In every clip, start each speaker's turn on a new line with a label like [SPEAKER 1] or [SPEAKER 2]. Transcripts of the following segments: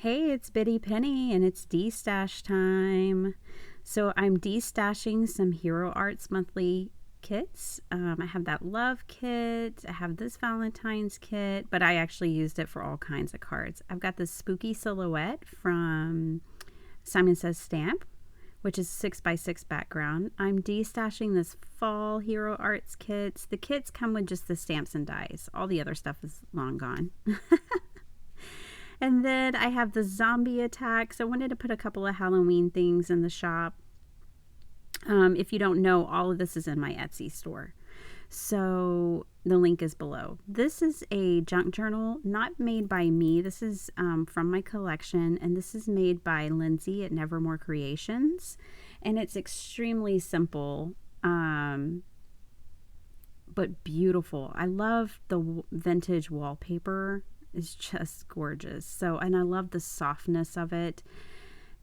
[SPEAKER 1] Hey, it's Biddy Penny and it's Destash time. So I'm destashing some Hero Arts monthly kits. I have that love kit. I have this Valentine's kit, but I actually used it for all kinds of cards. I've got this spooky silhouette from Simon Says Stamp, which is 6x6 background. I'm destashing this fall Hero Arts kits. The kits come with just the stamps and dies. All the other stuff is long gone. And then I have the zombie attacks. I wanted to put a couple of Halloween things in the shop. If you don't know, all of this is in my Etsy store. So the link is below. This is a junk journal, not made by me. This is from my collection, and this is made by Lindsay at Nevermore Creations. And it's extremely simple, but beautiful. I love the vintage wallpaper. Is just gorgeous. So, and I love the softness of it,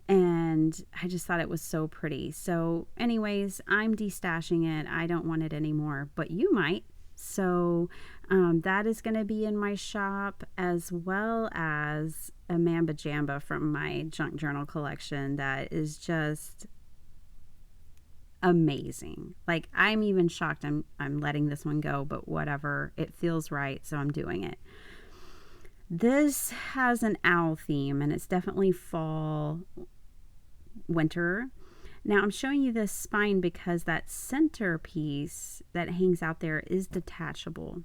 [SPEAKER 1] and I just thought it was so pretty. So anyways, I'm destashing it. I don't want it anymore, but you might. So that is going to be in my shop, as well as a Mamba Jamba from my junk journal collection that is just amazing. Like, I'm even shocked I'm letting this one go, but whatever, it feels right, so I'm doing it. This has an owl theme, and it's definitely fall, winter. Now I'm showing you this spine because that center piece that hangs out there is detachable.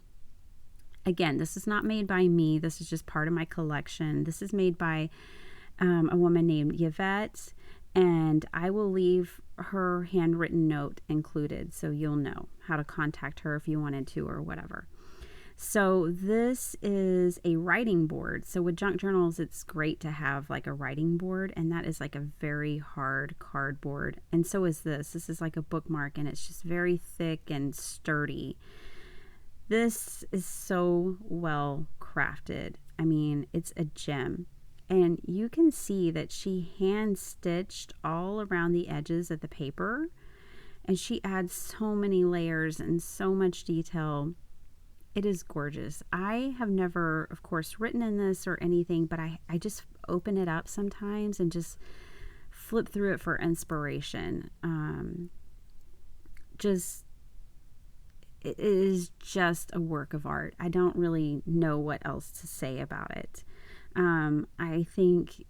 [SPEAKER 1] Again, this is not made by me. This is just part of my collection. This is made by a woman named Yvette, and I will leave her handwritten note included, so you'll know how to contact her if you wanted to or whatever. So this is a writing board. So with junk journals, it's great to have like a writing board, and that is like a very hard cardboard. And so is this. This is like a bookmark, and it's just very thick and sturdy. This is so well crafted. I mean, it's a gem. And you can see that she hand stitched all around the edges of the paper, and she adds so many layers and so much detail. It is gorgeous. I have never, of course, written in this or anything, but I just open it up sometimes and just flip through it for inspiration. It is just a work of art. I don't really know what else to say about it. I think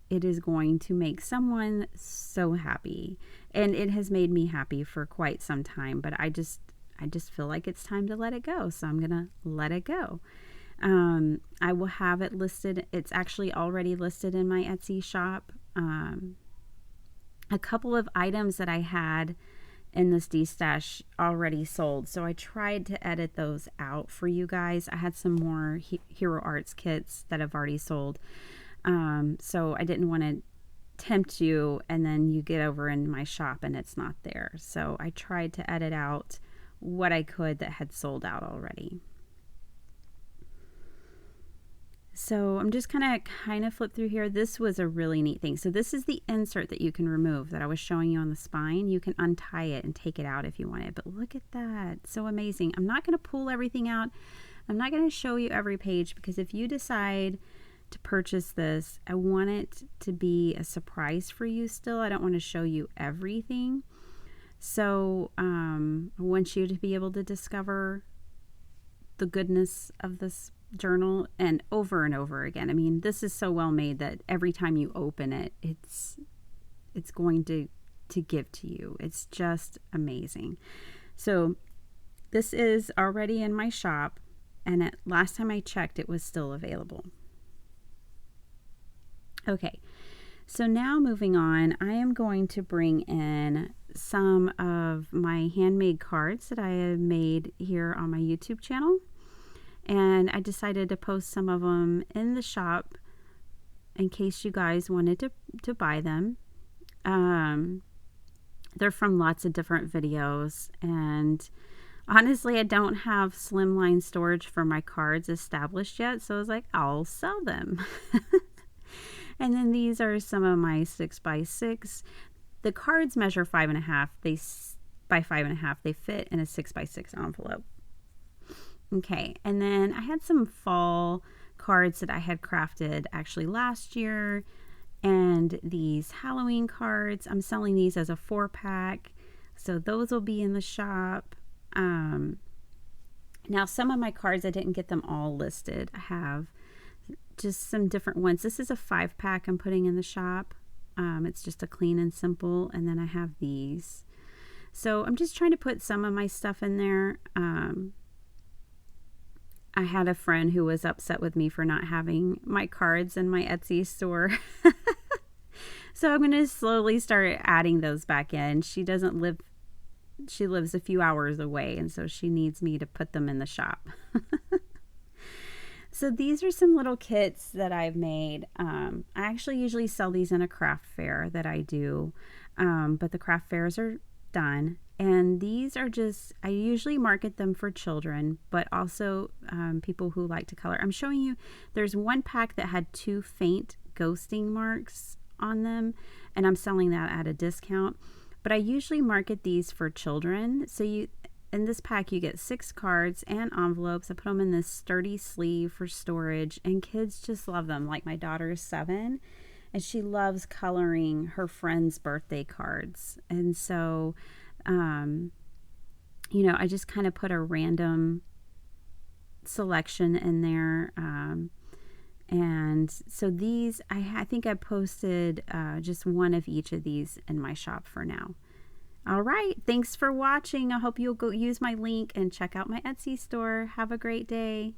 [SPEAKER 1] it is going to make someone so happy, and it has made me happy for quite some time, but I just feel like it's time to let it go. So I'm going to let it go. I will have it listed. It's actually already listed in my Etsy shop. A couple of items that I had in this destash already sold, so I tried to edit those out for you guys. I had some more Hero Arts kits that have already sold. So I didn't want to tempt you and then you get over in my shop and it's not there. So I tried to edit out what I could that had sold out already. So I'm just kind of flip through here. This was a really neat thing. So this is the insert that you can remove that I was showing you on the spine. You can untie it and take it out if you want it, but look at that. So amazing. I'm not going to pull everything out. I'm not going to show you every page, because if you decide to purchase this, I want it to be a surprise for you still. I don't want to show you everything. So I want you to be able to discover the goodness of this journal, and over again. I mean, this is so well made that every time you open it, it's going to give to you. It's just amazing. So this is already in my shop, and last time I checked, it was still available. Okay. So now moving on, I am going to bring in some of my handmade cards that I have made here on my YouTube channel. And I decided to post some of them in the shop in case you guys wanted to buy them. They're from lots of different videos. And honestly, I don't have slimline storage for my cards established yet. So I was like, I'll sell them. And then these are some of my 6x6. The cards measure 5.5 by 5.5. They fit in a 6x6 envelope. Okay, and then I had some fall cards that I had crafted actually last year, and these Halloween cards. I'm selling these as a 4-pack, so those will be in the shop. Now, some of my cards, I didn't get them all listed. I have just some different ones. This is a 5-pack I'm putting in the shop. It's just a clean and simple, and then I have these. So I'm just trying to put some of my stuff in there. I had a friend who was upset with me for not having my cards in my Etsy store. So I'm going to slowly start adding those back in. She lives a few hours away, and so she needs me to put them in the shop. So these are some little kits that I've made. I actually usually sell these in a craft fair that I do, but the craft fairs are done. And these are just, I usually market them for children, but also people who like to color. I'm showing you, there's one pack that had 2 faint ghosting marks on them, and I'm selling that at a discount. But I usually market these for children. So in this pack, you get 6 cards and envelopes. I put them in this sturdy sleeve for storage, and kids just love them. Like my daughter is 7, and she loves coloring her friends' birthday cards. And so, I just kind of put a random selection in there. And so these, I think I posted just one of each of these in my shop for now. All right. Thanks for watching. I hope you'll go use my link and check out my Etsy store. Have a great day.